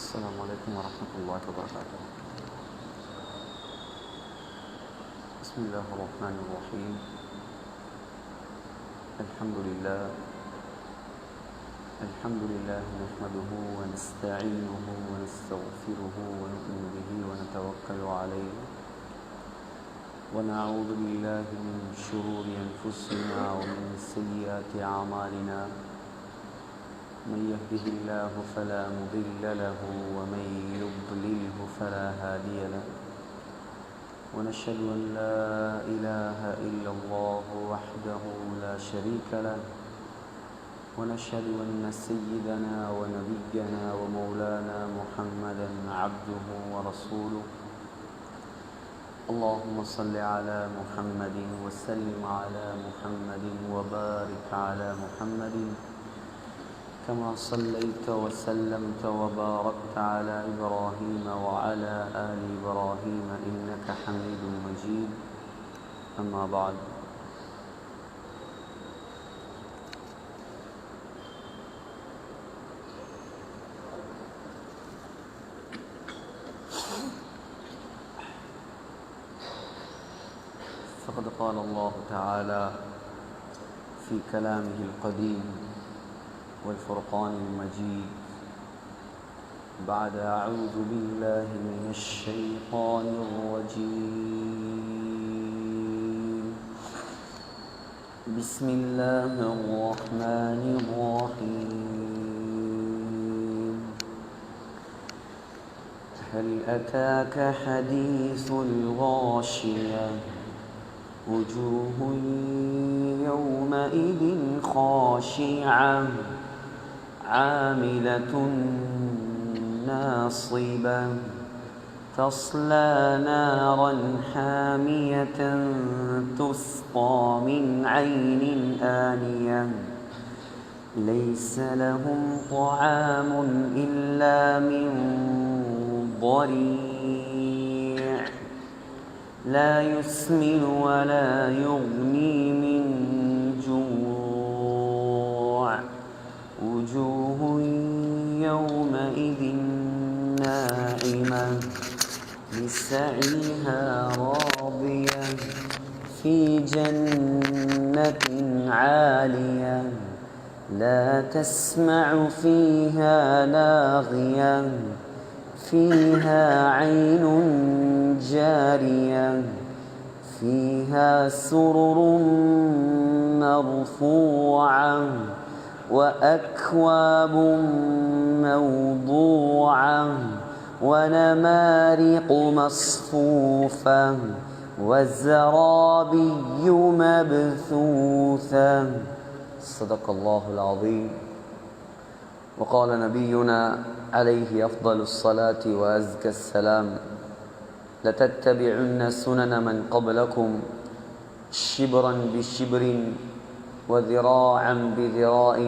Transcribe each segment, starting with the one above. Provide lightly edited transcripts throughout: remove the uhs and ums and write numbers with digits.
السلام عليكم ورحمة الله وبركاته. بسم الله الرحمن الرحيم. الحمد لله نحمده ونستعينه ونستغفره ونؤمن به ونتوكل عليه ونعوذ بالله من شرور أنفسنا ومن سيئات أعمالنا. من يهده الله فلا مضل له ومن يضلله فلا هادي له، ونشهد أن لا إله إلا الله وحده لا شريك له، ونشهد أن سيدنا ونبينا ومولانا محمدا عبده ورسوله. اللهم صل على محمد وسلم على محمد وبارك على محمد كما صليت وسلمت وباركت على إبراهيم وعلى آل إبراهيم إنك حميد مجيد. أما بعد، فقد قال الله تعالى في كلامه القديم والفرقان المجيد بعد أعوذ بالله من الشيطان الرجيم. بسم الله الرحمن الرحيم. هل أتاك حديث الغاشية؟ وجوه يومئذ خاشعة عاملة ناصبة تصلى نارا حامية تسقى من عين آنية ليس لهم طعام إلا من ضريع لا يسمن ولا يغني من جوع. وجوه يومئذ ناعمة لسعيها راضية في جنة عالية لا تسمع فيها لاغية فيها عين جارية فيها سرر مرفوعة وأكواب موضوعة ونمارق مصفوفة وزرابي مبثوثة. صدق الله العظيم. وقال نبينا عليه أفضل الصلاة وأزكى السلام: لتتبعن سنن من قبلكم شبرا بشبر وذراعا بذراع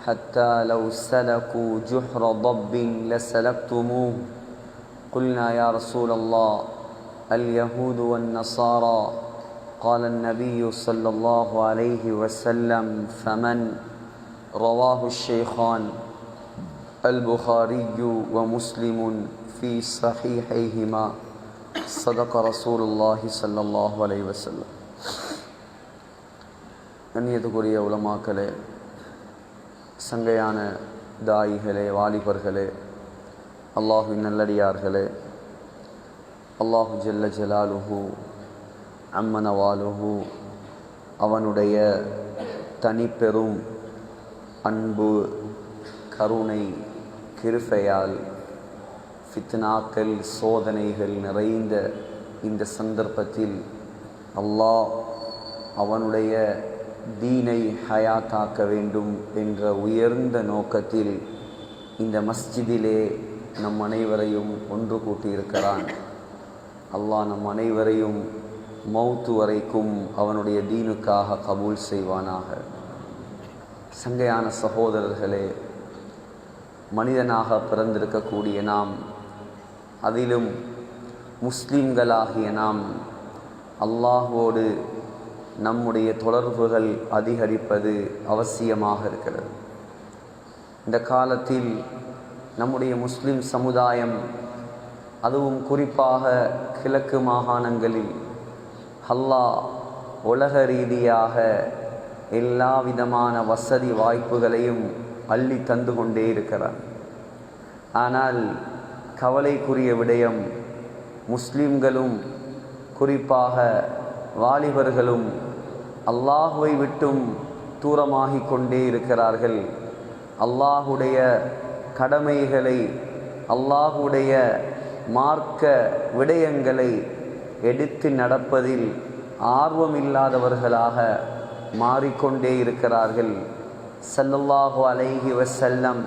حتى لو سلكوا جحر ضب لسلكتموه. قلنا يا رسول الله اليهود والنصارى؟ قال النبي صلى الله عليه وسلم: فمن؟ رواه الشيخان البخاري ومسلم في صحيحيهما. صدق رسول الله صلى الله عليه وسلم. கண்ணியத்துக்குரிய உலமாக்களே, சங்கையான தாயிகளே, வாலிபர்களே, அல்லாஹுவின் நல்லடியார்களே, அல்லாஹு ஜல்ல ஜலாலுஹு அம்மனவாலுஹு அவனுடைய தனிப்பெரும் அன்பு, கருணை, கிருபையால் ஃபித்னாக்கள், சோதனைகள் நிறைந்த இந்த சந்தர்ப்பத்தில் அல்லாஹ் அவனுடைய தீனை ஹயாத்தாக்க வேண்டும் என்ற உயர்ந்த நோக்கத்தில் இந்த மஸ்ஜிதிலே நம் அனைவரையும் ஒன்று கூட்டியிருக்கிறான். அல்லாஹ் நம் அனைவரையும் மௌத்து வரைக்கும் அவனுடைய தீனுக்காக கபூல் செய்வானாக. சங்கையான சகோதரர்களே, மனிதனாக பிறந்திருக்கக்கூடிய நாம், அதிலும் முஸ்லிம்களாகிய நாம் அல்லாஹ்வோடு நம்முடைய தொடர்புகள் அதிகரிப்பது அவசியமாக இருக்கிறது. இந்த காலத்தில் நம்முடைய முஸ்லிம் சமுதாயம், அதுவும் குறிப்பாக கிழக்கு மாகாணங்களில் அல்லாஹ் உலக ரீதியாக எல்லா விதமான வசதி வாய்ப்புகளையும் அள்ளி தந்து கொண்டே இருக்கிறார். ஆனால் கவலைக்குரிய விடயம், முஸ்லிம்களும் குறிப்பாக வாலிபர்களும் அல்லாஹுவை விட்டும் தூரமாகிக் கொண்டே இருக்கிறார்கள். அல்லாஹுடைய கடமைகளை, அல்லாஹுடைய மார்க்க விடயங்களை எடுத்து நடப்பதில் ஆர்வமில்லாதவர்களாக மாறிக்கொண்டே இருக்கிறார்கள். ஸல்லல்லாஹு அலைஹி வஸல்லம்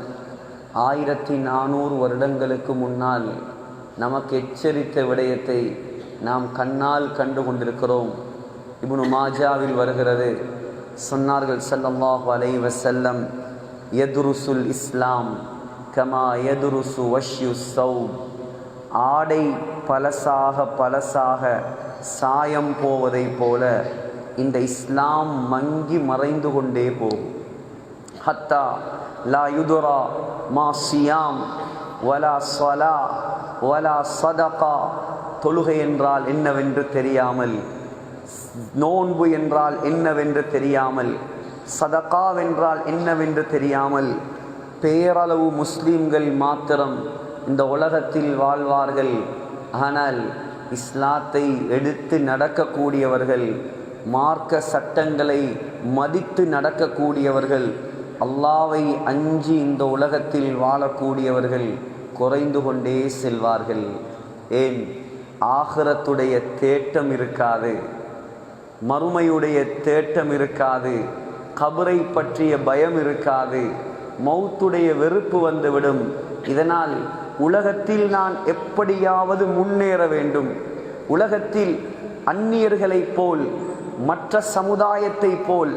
1400 வருடங்களுக்கு முன்னால் நமக்கு எச்சரித்த விடயத்தை நாம் கண்ணால் கண்டு கொண்டிருக்கிறோம். இப்னு மாஜாவில் வருகிறது, சொன்னார்கள் ஸல்லல்லாஹு அலைஹி வஸல்லம், யதுருசுல் இஸ்லாம் கமா யதுருசு வஷ்யு ஸௌப். ஆடை பலசாக சாயம் போவதை போல இந்த இஸ்லாம் மங்கி மறைந்து கொண்டே போகும். ஹத்தா லா யுதுரா மா சியாம் வலா ஸலா வலா சதகா. தொழுகை என்றால் என்னவென்று தெரியாமல், நோன்பு என்றால் என்னவென்று தெரியாமல், சதகாவென்றால் என்னவென்று தெரியாமல் பேரளவு முஸ்லீம்கள் மாத்திரம் இந்த உலகத்தில் வாழ்வார்கள். ஆனால் இஸ்லாத்தை எடுத்து நடக்கக்கூடியவர்கள், மார்க்க சட்டங்களை மதித்து நடக்கக்கூடியவர்கள், அல்லாவை அஞ்சி இந்த உலகத்தில் வாழக்கூடியவர்கள் குறைந்து கொண்டே செல்வார்கள். ஏன்? ஆகிரத்துடைய தேட்டம் இருக்காது, மறுமையுடைய தேட்டம் இருக்காது, கபரை பற்றிய பயம் இருக்காது, மௌத்துடைய வெறுப்பு வந்துவிடும். இதனால் உலகத்தில் நான் எப்படியாவது முன்னேற வேண்டும், உலகத்தில் அந்நியர்களைப் போல், மற்ற சமுதாயத்தைப் போல்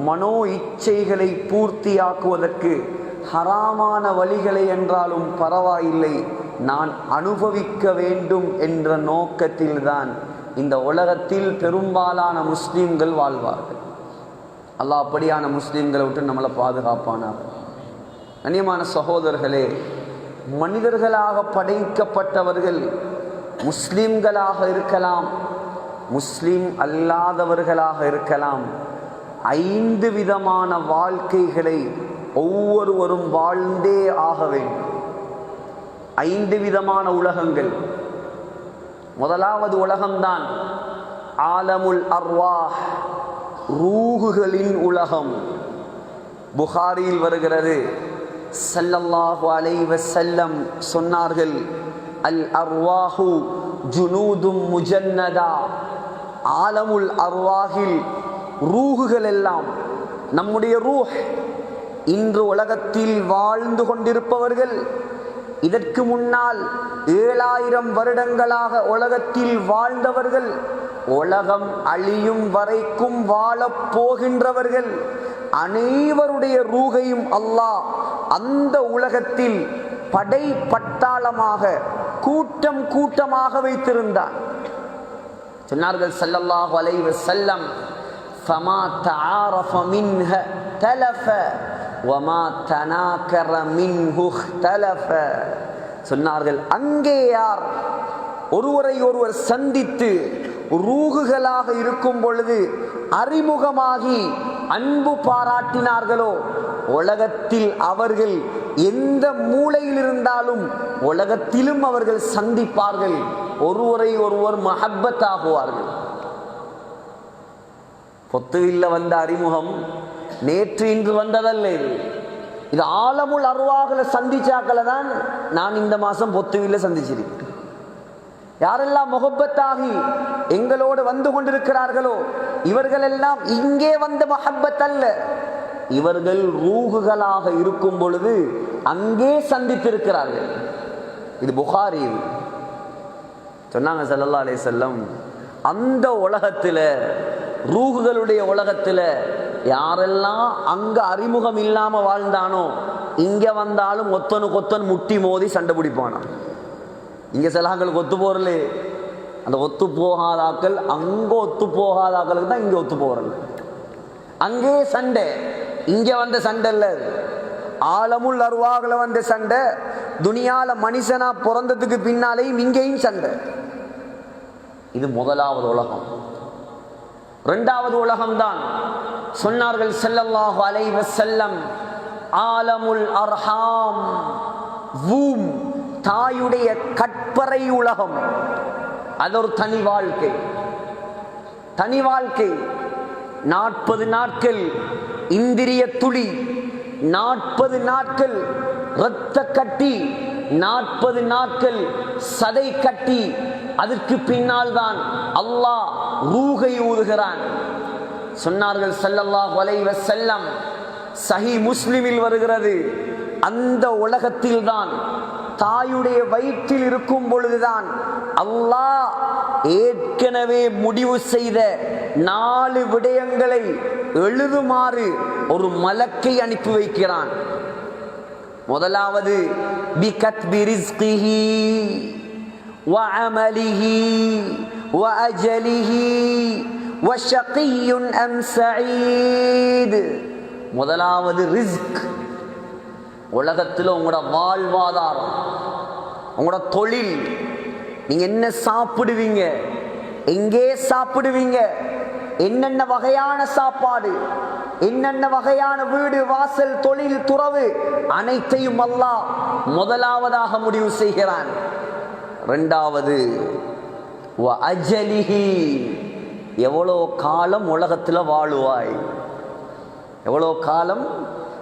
மனோ இச்சைகளை பூர்த்தியாக்குவதற்கு ஹராமான வழிகளை என்றாலும் பரவாயில்லை, நான் அனுபவிக்க வேண்டும் என்ற நோக்கத்தில்தான் இந்த உலகத்தில் பெரும்பாலான முஸ்லீம்கள் வாழ்வார்கள். அல்லாஹ் அப்படியான முஸ்லீம்களை விட்டு நம்மளை பாதுகாப்பானார். கண்ணியமான சகோதரர்களே, மனிதர்களாக படைக்கப்பட்டவர்கள் முஸ்லீம்களாக இருக்கலாம், முஸ்லீம் அல்லாதவர்களாக இருக்கலாம். 5 விதமான வாழ்க்கைகளை ஒவ்வொருவரும் வாழ்ந்தே ஆக வேண்டும். 5 விதமான உலகங்கள். முதலாவது உலகம்தான் ஆலமுல் அர்வாஹ், ரூஹுகளின் உலகம். புகாரியில் வருகிறது, ஸல்லல்லாஹு அலைஹி வஸல்லம் சொன்னார்கள், அல் அர்வாஹு ஜுனூதும் முஜன்னதா. ஆலமுல் அர்வாஹில் ரூஹுகள் எல்லாம், நம்முடைய ரூஹ், இன்று உலகத்தில் வாழ்ந்து கொண்டிருப்பவர்கள், இதற்கு முன்னால் 7000 வருடங்களாக உலகத்தில் வாழ்ந்தவர்கள், உலகம் அழியும் வரைக்கும் வாழப் போகின்றவர்கள், அனைவருடைய ரூகையும் அல்லாஹ் அந்த உலகத்தில் படை பட்டாளமாக, கூட்டம் கூட்டமாக வைத்திருந்தார். சொன்னார்கள் ஸல்லல்லாஹு அலைஹி வஸல்லம், ஃபமா தஆரஃப மின்ஹ தலஃப வமா தனாக்கர மின்ஹு இஹ்தலஃப. சொன்னார்கள், அங்கே யார் ஒருவரை ஒருவர் சந்தித்து ரூகுகளாக இருக்கும் பொழுது அறிமுகமாகி அன்பு பாராட்டினார்களோ, உலகத்தில் அவர்கள் எந்த மூலையில் இருந்தாலும் உலகத்திலும் அவர்கள் சந்திப்பார்கள், ஒருவரை ஒருவர் மஹப்பத் ஆகுவார்கள். பொத்துவில்ல வந்த அறிமுகம் நேற்று இன்று வந்ததல்ல. இது ஆலமுல் அருவாகளை சந்திச்சாக்களை தான் நான் இந்த மாசம் பொத்துவில்ல சந்திச்சிருக்கேன். யாரெல்லாம் முகப்பத்தாகி எங்களோடு வந்து கொண்டிருக்கிறார்களோ இவர்கள் எல்லாம் இங்கே வந்த மஹப்பத் அல்ல, இவர்கள் ரூகுகளாக இருக்கும் பொழுது அங்கே சந்தித்திருக்கிறார்கள். இது புகாரி சொன்னாங்க ஸல்லல்லாஹு அலைஹி வஸல்லம். அந்த உலகத்தில், ரூகுகளுடைய உலகத்தில் யாரெல்லாம் அங்க அறிமுகம் இல்லாம வாழ்ந்தானோ இங்க வந்தாலும் ஒத்தனு முட்டி மோதி சண்டை பிடிப்பானா. இங்க சிலாக்களுக்கு ஒத்து போறல, அந்த ஒத்து போகாதாக்கள் அங்க ஒத்து போகாதாக்களுக்கு தான் இங்க ஒத்து போறது. அங்கே சண்டை, இங்க வந்த சண்டை இல்ல, ஆலமுல் அருவாகல வந்த சண்டை. துனியால மனுஷனா பிறந்ததுக்கு பின்னாலேயும் இங்கேயும் சண்டை. இது முதலாவது உலகம். இரண்டாவது உலகம் தான் சொன்னார்கள் ஸல்லல்லாஹு அலைஹி வஸல்லம், ஆலமுல் அர்ஹாம், வூம், தாயுடைய கற்பறை உலகம். அது ஒரு தனி வாழ்க்கை, தனி வாழ்க்கை. 40 நாட்கள் இந்திரிய துளி, 40 நாட்கள் இரத்த கட்டி, 40 நாட்கள் சதை கட்டி, அதற்கு பின்னால் தான் அல்லாஹ் ரூஹை ஊதுகிறான். சொன்னார்கள் ஸல்லல்லாஹு அலைஹி வஸல்லம், சஹீஹ் முஸ்லிமில் வருகிறது, அந்த உலகத்தில் தான் தாயுடைய வயிற்றில் இருக்கும் பொழுதுதான் அல்லாஹ் ஏற்கனவே முடிவு செய்த 4 விடயங்களை எழுதுமாறு ஒரு மலக்கை அனுப்பி வைக்கிறான். முதலாவது பிகத்பி ரிஸ்கிஹி வ அமலிஹி வ அஜலிஹி வ ஷகிய்யுன் அம் சஈத். முதலாவது ரிஸ்க். உலகத்தில் உங்களோட வாழ்வாதாரம், உங்களோட தொழில், நீங்க என்ன சாப்பிடுவீங்க, எங்கே சாப்பிடுவீங்க, என்னென்ன வகையான சாப்பாடு, என்னென்ன வகையான வீடு வாசல் தொழில் துறவு அனைத்தையும் அல்லாஹ் முதலாவதாக முடிவு செய்கிறான். இரண்டாவது வ அஜலிஹி, எவ்வளோ காலம் உலகத்தில் வாழுவாய், எவ்வளோ காலம்.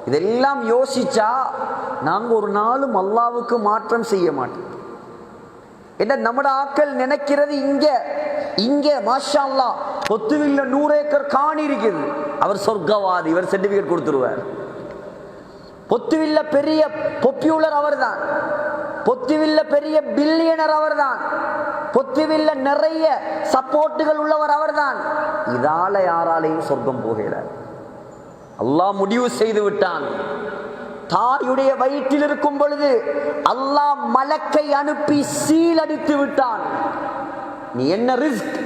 இதெல்லாம் யோசிச்சா நாங்க ஒரு நாளும் அல்லாவுக்கு மாற்றம் செய்ய மாட்டோம். என்ன நம்மட ஆக்கள் நினைக்கிறது, இங்க மாஷா அல்லாஹ் பொத்துவில்ல 100 ஏக்கர் காணி இருக்குது, அவர் சொர்க்கவாதி, இவர் சர்டிபிகேட் கொடுத்துருவார். பொத்துவில்ல பெரிய பொப்யூலர் அவர் தான், பொத்துவில்ல பெரிய பில்லியனர் அவர் தான், பொத்துவில்ல நிறைய சப்போர்ட்டுகள் உள்ளவர் அவர் தான். இதால யாராலையும் சொர்க்கம் போகல. அல்லாஹ் முடிவு செய்து விட்டான். தாயுடைய வயிற்றில் இருக்கும் பொழுது அல்லாஹ் மலக்கை அனுப்பி சீலடித்து விட்டான். நீ என்ன ரிஸ்க்,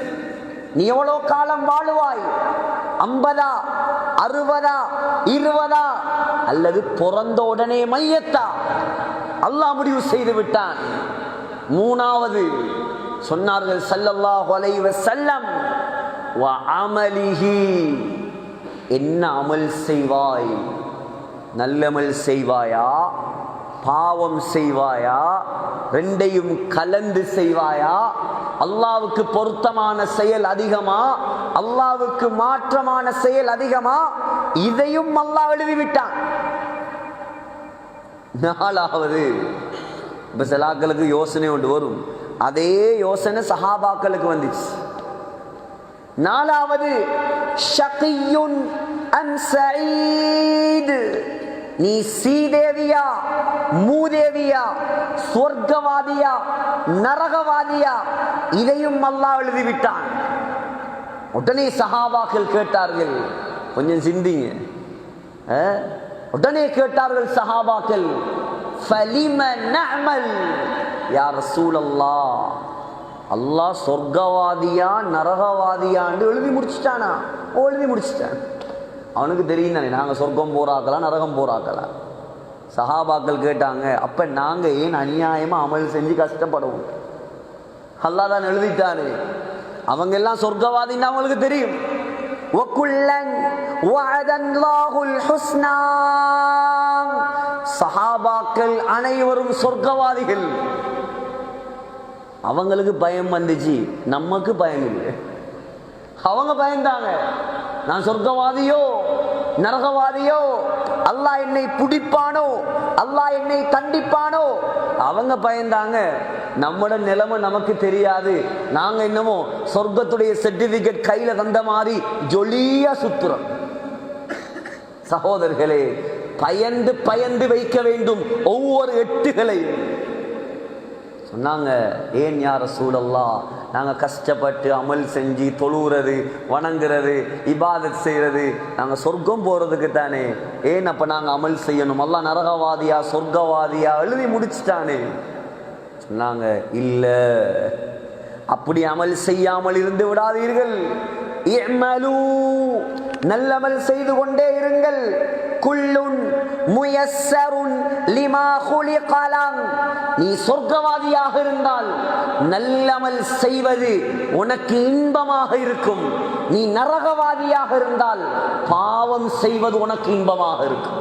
நீ எவ்வளவு காலம் வாழுவாய், 50, 60, 20 அல்லது பிறந்த உடனே மையத்தா, அல்லாஹ் முடிவு செய்து விட்டான். மூணாவது சொன்னார்கள் ஸல்லல்லாஹு அலைஹி வஸல்லம், வ அமலிஹி, என்ன அமல் செய்வாய், நல்லமல் செய்வாயா, பாவம் செய்வாயா, ரெண்டையும் கலந்து செய்வாயா, அல்லாவுக்கு பொருத்தமான செயல் அதிகமா, அல்லாவுக்கு மாற்றமான செயல் அதிகமா, இதையும் அல்லாஹ் எழுதிவிட்டான். நாலாவது, இப்ப சிலாக்களுக்கு யோசனை ஒன்று வரும், அதே யோசனை சஹாபாக்களுக்கு வந்துச்சு. நாலாவது ஷகிய்யுன் அம் சஈத், நீ சீதேவியா மூதேவியா, சொர்க்கவாதியா நரகவாதியா, இதையும் அல்லாஹ் எழுதிவிட்டான். உடனே சஹாபாக்கள் கேட்டார்கள், கொஞ்சம் சிந்திங்க. உடனே கேட்டார்கள் சஹாபாக்கள், ஃபலிம நஅமல் யா ரசூலல்லாஹ், அல்லாஹ் சொர்க்கவாதியா நரகவாதியான்னு எழுதி முடிச்சுட்டானா? எழுதி முடிச்சுட்டான். அவனுக்கு தெரியும் தானே நாங்கள் சொர்க்கம் போறாக்கலாம் நரகம் போறாக்கலாம். சஹாபாக்கள் கேட்டாங்க, அப்ப நாங்க ஏன் அநியாயமா அமல் செஞ்சு கஷ்டப்படுவோம்? அல்லாஹ் தான் எழுதிட்டானே. அவங்க எல்லாம் சொர்க்கவாதின்னு அவங்களுக்கு தெரியும். وَكُلًّا وَعَدَ اللَّهُ الْحُسْنَى சஹாபாக்கள் அனைவரும் சொர்க்கவாதிகள். அவங்களுக்கு பயம் வந்துச்சு, நமக்கு பயம் இல்லை. அவங்க பயந்தாங்க, நான் சொர்க்கவாதியோ நரகவாதியோ, அல்லாஹ் என்னை பிடிப்பானோ, அல்லாஹ் என்னை தண்டிப்பானோ. அவங்க பயந்தாங்க. நம்மட நிலைமை நமக்கு தெரியாது. நாங்க என்னமோ சொர்க்கத்துடைய சர்டிபிகேட் கையில தந்த மாதிரி ஜொலியா சுத்துறோம். சகோதரர்களே, பயந்து பயந்து வைக்க வேண்டும் ஒவ்வொரு எட்டுகளையும். சொன்னாங்க, ஏன் யா ரசூலல்லாஹ், நாங்கள் கஷ்டப்பட்டு அமல் செஞ்சு தொழுகிறது, வணங்குறது, இபாதத் செய்கிறது, நாங்கள் சொர்க்கம் போகிறதுக்கு தானே, ஏன் அப்போ நாங்கள் அமல் செய்யணும்? அல்லாஹ் நரகவாதியா சொர்க்கவாதியா எழுதி முடிச்சுட்டானே. சொன்னாங்க, இல்லை, அப்படி அமல் செய்யாமல் இருந்து விடாதீர்கள். இஅமலூ, நல்லமல் செய்து கொண்டே இருங்கள். குல்லுன் முயஸ்ஸருன் லிமா குலிக லஹ், நீ சொர்க்கவாதியாக இருந்தால் நல்லமல் செய்வது உனக்கு இன்பமாக இருக்கும். நீ நரகவாதியாக இருந்தால் பாவம் செய்வது உனக்கு இன்பமாக இருக்கும்.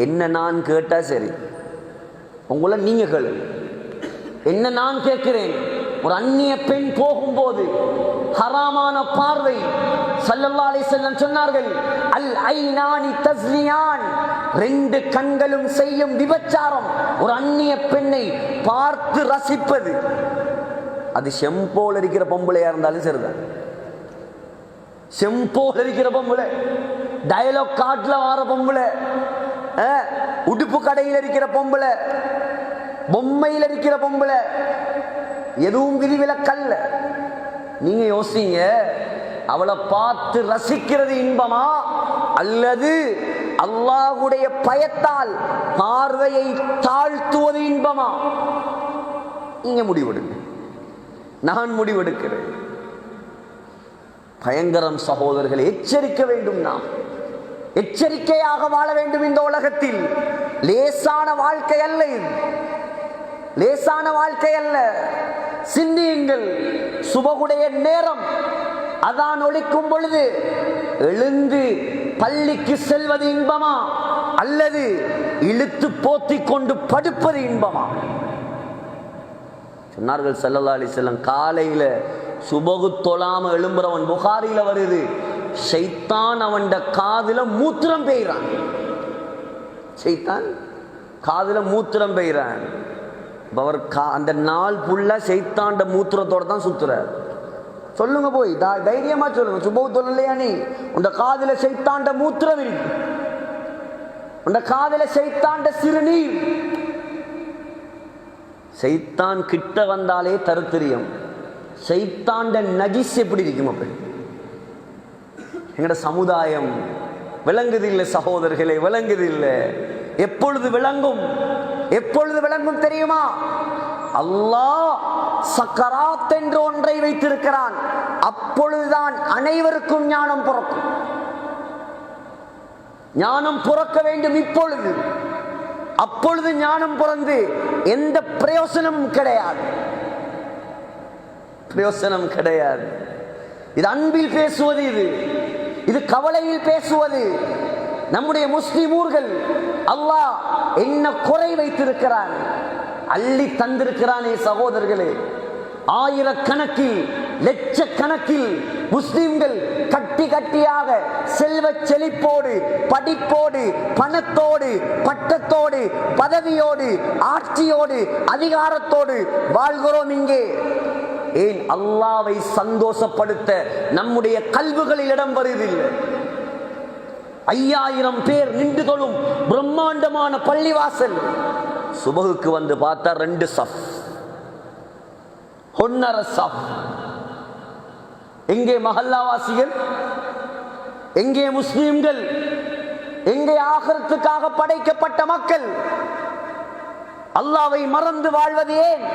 என்ன நான் கேட்டா சரி, உங்களை நீங்க கேளு. என்ன நான் கேட்கிறேன், ஒரு அந்நிய பெண் போகும்போது ஹராமான பார்வை, ஸல்லல்லாஹு அலைஹி வஸல்லம் சொன்னார்கள், அல் ஐனானி தஸ்லியான், ரெண்டு கண்களும் செய்யும் விபச்சாரம். ஒரு அந்நிய பெண்ணை பார்த்து ரசிப்பது, அது செம்போல் இருக்கிற பொம்பளையா இருந்தாலும் சரிதான். செம்போல் இருக்கிற பொம்பளை, டயலாக் காட்டுல வார பொம்பளை, உடுப்பு கடையில் இருக்கிற பொம்பளை, பொம்மையில் இருக்கிற பொம்பளை, எதுவும் விதிவிலக்கல்ல. நீங்க யோசிங்க, அவளை பார்த்து ரசிக்கிறது இன்பமா, அல்லது அல்லாஹ்வுடைய பயத்தால் பார்வையை தாழ்த்துவது இன்பமா? நீங்க முடிவெடுங்க, நான் முடிவெடுக்கிறேன். பயங்கரம் சகோதரர்களை, எச்சரிக்க வேண்டும். நாம் எச்சரிக்கையாக வாழ வேண்டும் இந்த உலகத்தில். லேசான வாழ்க்கை அல்ல இது, லேசான வாழ்க்கை அல்ல. சிந்தியுங்கள், சுபகுடைய நேரம் அதான் ஒலிக்கும் பொழுது எழுந்து பள்ளிக்கு செல்வது இன்பமா, அல்லது இழுத்து போத்தி கொண்டு படுப்பது இன்பமா? சொன்னார்கள் ஸல்லல்லாஹு அலைஹி வஸல்லம், காலையில சுபகு தொழாம எழும்புறவன், புகாரில வருது, ஷைத்தான் அவன் காதுல மூத்திரம் பெய்றான். ஷைத்தான் காதுல மூத்திரம் பெய்றான். அவர் அந்த நாள் ஃபுல்லா ஷைத்தாண்ட மூத்திரத்தோட தான் சுத்துறார். சொல்லுங்க, போய் தைரியமா சொல்லுங்க, சுபகு தொழலையா நீ? உண்ட காதுல ஷைத்தாண்ட மூத்திரம் இருக்கு, உண்ட காதுல ஷைத்தாண்ட சிறுநீர். ஷைத்தான் கிட்ட வந்தாலே தருத்திரியம். ஷைத்தாண்ட நஜிஸ் எப்படி இருக்கும்? அப்ப எங்கட சமுதாயம் விளங்குது இல்லை சகோதரர்களே, விளங்குது இல்லை. எப்பொழுது விளங்கும்? எப்பொழுது விளங்கும் தெரியுமா? அல்லாஹ் சக்கராத் என்ற ஒன்றை வைத்திருக்கிறான். அப்பொழுதுதான் அனைவருக்கும் ஞானம் பிறக்கும். ஞானம் பிறக்க வேண்டும் இப்பொழுது. அப்பொழுது ஞானம் பிறந்து எந்த பிரயோசனமும் கிடையாது, பிரயோசனம் கிடையாது. இது அன்பில் பேசுவது, இது கவலையில் பேசுவது. நம்முடைய முஸ்லிம் ஊர்கள் அல்லாஹ் என்ன குறை வைத்திருக்கிறான், அள்ளி தந்திருக்கிறானே சகோதரர்களே. ஆயிரக்கணக்கில் லட்சக்கணக்கில் முஸ்லிம்கள் கட்டி கட்டியாக செல்வ செழிப்போடு, படிப்போடு, பணத்தோடு, பட்டத்தோடு, பதவியோடு, ஆட்சியோடு, அதிகாரத்தோடு வாழ்கிறோம் இங்கே. ஏன்? அல்லாஹ்வை சந்தோஷப்படுத்த நம்முடைய கல்விகளில் இடம் வருவதில்லை. 5000 பேர் நின்று தொழும் பிரம்மாண்டமான பள்ளிவாசல், சுபகுக்கு வந்து பார்த்தா 2 சஃப், 1.5 சஃப். எங்கே மஹல்லாவாசிகள்? எங்கே முஸ்லிம்கள்? எங்கே ஆகிரத்துக்காக படைக்கப்பட்ட மக்கள்? அல்லாஹ்வை மறந்து வாழ்வது ஏன்?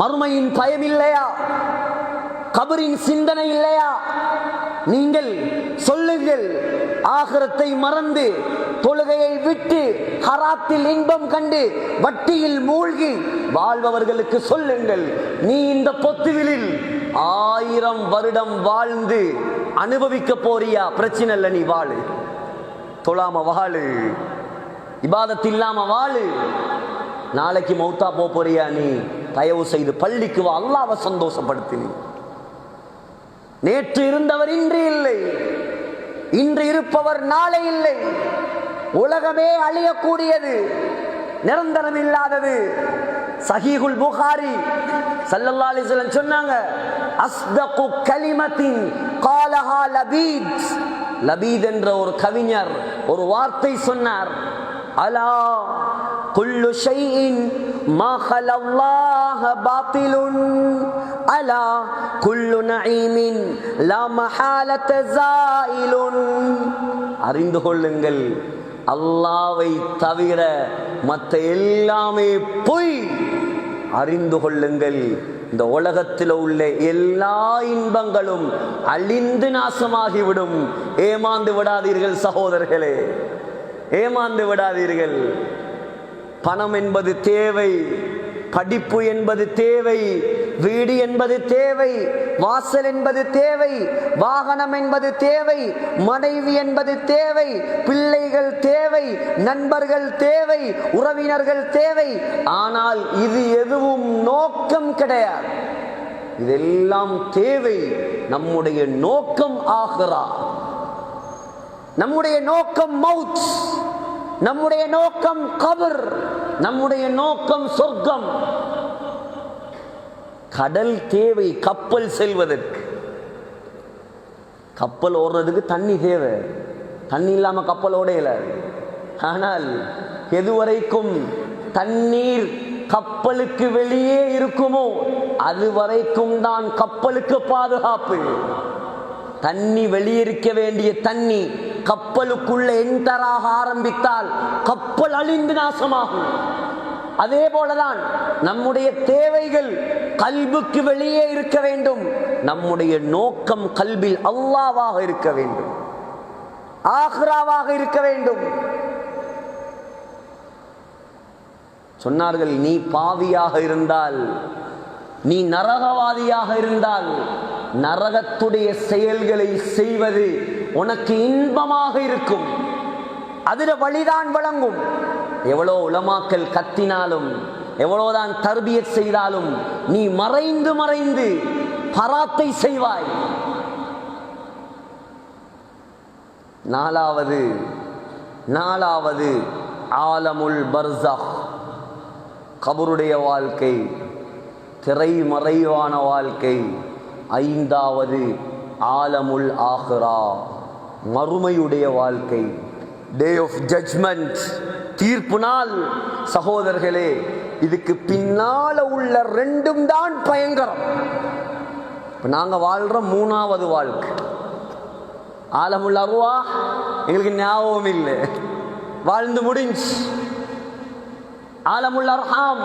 மறுமையின் பயம் இல்லையா? கபரின் சிந்தனை இல்லையா? நீங்கள் சொல்லுங்கள், ஆகிரத்தை மறந்து தொழுகையை விட்டு ஹராத்தில் இன்பம் கண்டு வட்டியில் மூழ்கி வாழ்பவர்களுக்கு சொல்லுங்கள், நீ இந்த பொத்துவிலில் 1000 வருடம் வாழ்ந்து அனுபவிக்க போறியா? பிரச்சனை இல்லை, நீ வாழு. தொழாம வாழு, இபாதத் இல்லாம வாழு. நாளைக்கு மௌத்தா போறியா நீ? தயவு செய்து பள்ளிக்கு வா, அல்லாஹ்வை சந்தோஷப்படுத்தி. நேற்று இருந்தவர் இன்று இல்லை, இன்று இருப்பவர் நாளை இல்லை. உலகமே அழியக்கூடியது, நிரந்தரம் இல்லாதது. சஹீஹுல் புகாரி ஸல்லல்லாஹு அலைஹி வஸல்லம் சொன்னாங்க, அஸ்தகு கலிமத்தின் காலஹா லபீத். லபீத் என்ற ஒரு கவிஞர் ஒரு வார்த்தை சொன்னார், அலா குல்லு ஷைஇன் மா ஹலல்லாஹ பாத்திலுன் அலா குல்லு நஈமின் லா மஹாலத ஸாயிலுன். அறிந்து கொள்ளுங்கள், அல்லாஹ்வை தவிர மற்ற எல்லாமே பொய். அறிந்து கொள்ளுங்கள், இந்த உலகத்தில் உள்ள எல்லா இன்பங்களும் அழிந்து நாசமாகிவிடும். ஏமாந்து விடாதீர்கள் சகோதரர்களே, ஏமாந்து விடாதீர்கள். பணம் என்பது தேவை, படிப்பு என்பது தேவை, வீடு என்பது தேவை, வாசல் என்பது தேவை, வாகனம் என்பது தேவை, மனைவி என்பது தேவை, பிள்ளைகள் தேவை, நண்பர்கள் தேவை, உறவினர்கள் தேவை. ஆனால் இது எதுவும் நோக்கம் கிடையாது. இதெல்லாம் தேவை. நம்முடைய நோக்கம் ஆகிரா, நம்முடைய நோக்கம் மவுத், நம்முடைய நோக்கம் கபர், நம்முடைய நோக்கம் சொர்க்கம். கடல் தேவை கப்பல் செல்வதற்கு. கப்பல் ஓடுறதுக்கு தண்ணி தேவை, தண்ணி இல்லாம கப்பல் ஓடையில. ஆனால் எதுவரைக்கும் தண்ணீர் கப்பலுக்கு வெளியே இருக்குமோ அதுவரைக்கும் தான் கப்பலுக்கு பாதுகாப்பு. தண்ணி வெளியிருக்க வேண்டிய தண்ணி கப்பலுக்குள்ள என்டராக ஆரம்பித்தால் கப்பல் அழிந்து நாசமாகும். அதே போலதான் நம்முடைய தேவைகள் கல்புக்கு வெளியே இருக்க வேண்டும். நம்முடைய நோக்கம் கல்பில் அல்லாஹ்வாக இருக்க வேண்டும், ஆகிராவாக இருக்க வேண்டும். சொன்னார்கள், நீ பாவியாக இருந்தால், நீ நரகவாதியாக இருந்தால், நரகத்துடைய செயல்களை செய்வது உனக்கு இன்பமாக இருக்கும், அதில் வழிதான் வழங்கும். எவ்வளோ உலமாக்கள் கத்தினாலும், எவ்வளவுதான் தர்பியத் செய்தாலும், நீ மறைந்து மறைந்து பராத்தை செய்வாய். நாலாவது ஆலமுல் பர்ஸஹ், கபருடைய வாழ்க்கை, திரைமறைவான வாழ்க்கை. ஐந்தாவது ஆலமுல் ஆகிரா, மறுமையுடைய வாழ்க்கை, டே ஆஃப் ஜட்ஜ்மெண்ட், தீர்ப்பு நாள். சகோதரர்களே, இதுக்கு பின்னால உள்ள ரெண்டும் தான் பயங்கரம். இப்ப நாங்க வாழ்ற மூணாவது வாழ்க்கை ஆலமுல் அர்வாஹ், எங்களுக்கு ஞாபகம் இல்லை, வாழ்ந்து முடிஞ்சு. ஆலமுல் அர்ஹாம்,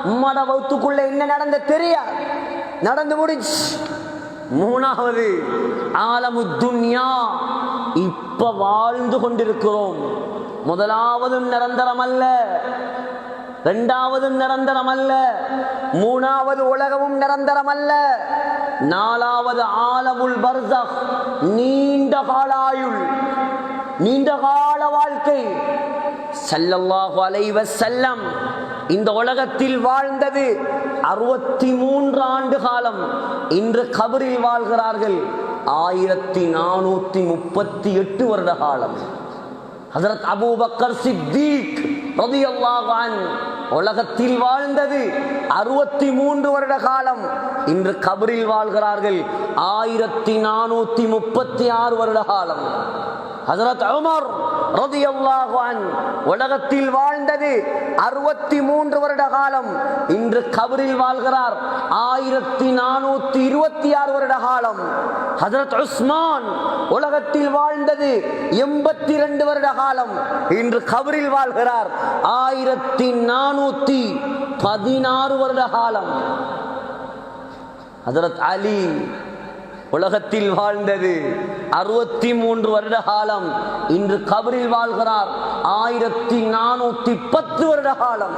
உம்மட வௌத்துக்குள்ள என்ன நடந்த தெரியாது, நடந்து முடிஞ்சு. மூணாவது ஆலமு துன்யா, இப்ப வாழ்ந்து கொண்டிருக்கிறோம். முதலாவதும் நிரந்தரம் அல்ல, இரண்டாவதும் நிரந்தரம் அல்ல, மூணாவது உலகமும் நிரந்தரம் அல்ல. நாலாவது ஆலமுல் பர்ஸஹ், நீண்ட கால ஆயுள், நீண்ட கால வாழ்க்கை. ஸல்லல்லாஹு அலைஹி வஸல்லம் இந்த உலகத்தில் வாழ்ந்தது 63 ஆண்டு காலம். இன்று கபரில் வாழ்கிறார்கள் 1438 வருட காலம். ஹஜ்ரத் அபூபக்கர் சித்தீக் ரலியல்லாஹு அன்ஹு உலகத்தில் வாழ்ந்தது 63 வருட காலம். இன்று கபரில் வாழ்கிறார்கள் 1436 வருட காலம். ஹஜ்ரத் உமர் ரலியல்லாஹு அன்ஹு உலகத்தில் வாழ்ந்தது 63 வருட காலம். இன்று கபரில் வாழ்கிறார் 1426 வருட காலம். ஹஜ்ரத் உஸ்மான் உலகத்தில் வாழ்ந்தது 82 வருட காலம். இன்று கபரில் வாழ்கிறார் 1416 வருட காலம். ஹஜ்ரத் அலி உலகத்தில் வாழ்ந்தது 63 வருட காலம். இன்று கபரில் வாழ்கிறார் 1410 வருட காலம்.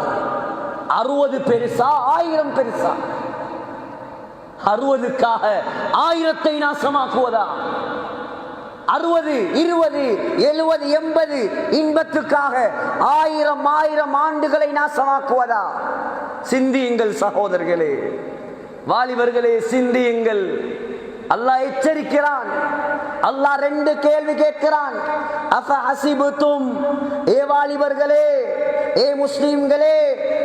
60 பெருசா 1000 பெருசா? 60க்காக 1000 நாசமாக்குவதா? 60, 20, 70, 80 இன்பத்துக்காக 1000 ஆண்டுகளை நாசமாக்குவதா? சிந்தியுங்கள் சகோதரர்களே, வாலிபர்களே, சிந்தியுங்கள். அல்லாஹ் எச்சரிக்கிறான். அல்லாஹ் 2 கேள்வி கேட்கிறான். அஃபஹஸிபுதும், ஏ வாலிபர்களே, ஏ முஸ்லிம்களே,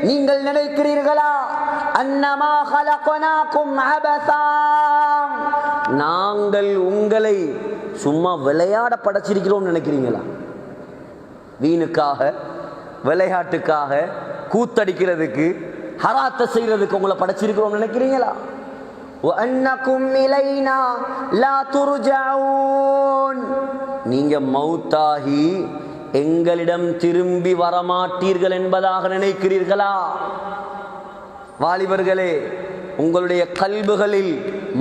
நீங்கள் நினைக்கிறீர்களா அன்னமா ஹலக்னாகும் அபஸா, நாங்கள் உங்களை சும்மா விளையாட படைச்சிருக்கிறோம் நினைக்கிறீங்களா? வீணுக்காக, விளையாட்டுக்காக, கூத்தடிக்கிறதுக்கு, ஹராத்த செய்யறதுக்கு உங்களை படைச்சிருக்கிறோம் நினைக்கிறீங்களா? வஅன்னகும் இலைனா லா துர்ஜஊன், நீங்க மௌத்தாகி எங்களிடம் திரும்பி வரமாட்டீர்கள் என்பதாக நினைக்கிறீர்களா? வாலிபர்களே, உங்களுடைய கல்புகளில்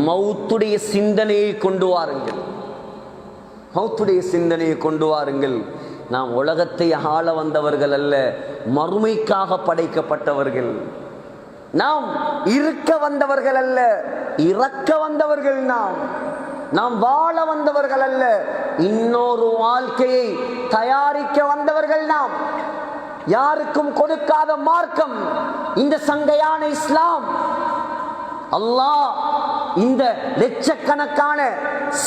மௌத்துடைய சிந்தனையை கொண்டு வாருங்கள். மௌத்துடைய சிந்தனையை கொண்டு வாருங்கள். நாம் உலகத்தை ஆள வந்தவர்கள் அல்ல, மறுமைக்காக படைக்கப்பட்டவர்கள். நாம் இருக்க வந்தவர்கள் அல்ல, இறக்க வந்தவர்கள். நாம் வாழ வந்தவர்கள் அல்ல, இன்னொரு வாழ்க்கையை தயாரிக்க வந்தவர்கள். நாம் யாருக்கும் கொடுக்காத மார்க்கம் இந்த சங்கையான இஸ்லாம். அல்லாஹ் இந்த லட்சக்கணக்கான